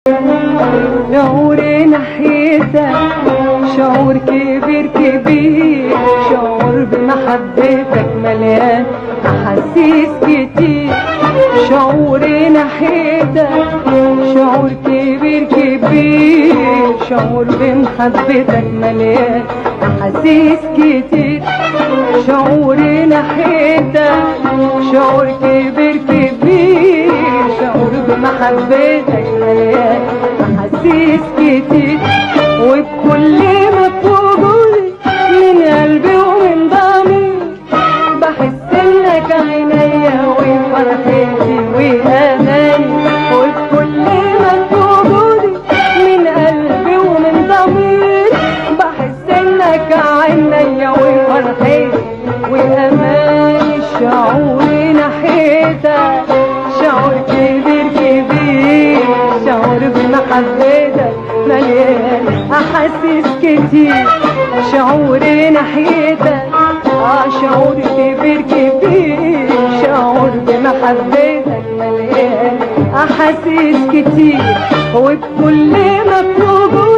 شعور ناحيتك شعور كبير كبير، شعور بمحبتك مليان أحاسيس كتير. شعور ناحيتك شعور كبير كبير، شعور بمحبتك مليان أحاسيس كتير. شعور ناحيتك شعور كبير كبير، شعور بمحبتك مليان أحاسيس كتير. وبكل ما بوجودي من قلبي ومن ضميري بحس انك عينيا وفرحتي واماني. وبكل ما بوجودي من قلبي ومن ضميري بحس انك عينيا وفرحتي واماني. شعور ناحيتك شعور كبير كبير، شعور بمحبتك مليان أحاسيس كتير. شعور ناحيتك شعور كبير كبير، شعور بمحبتك مليان أحاسيس كتير. وبكل ما بتوجد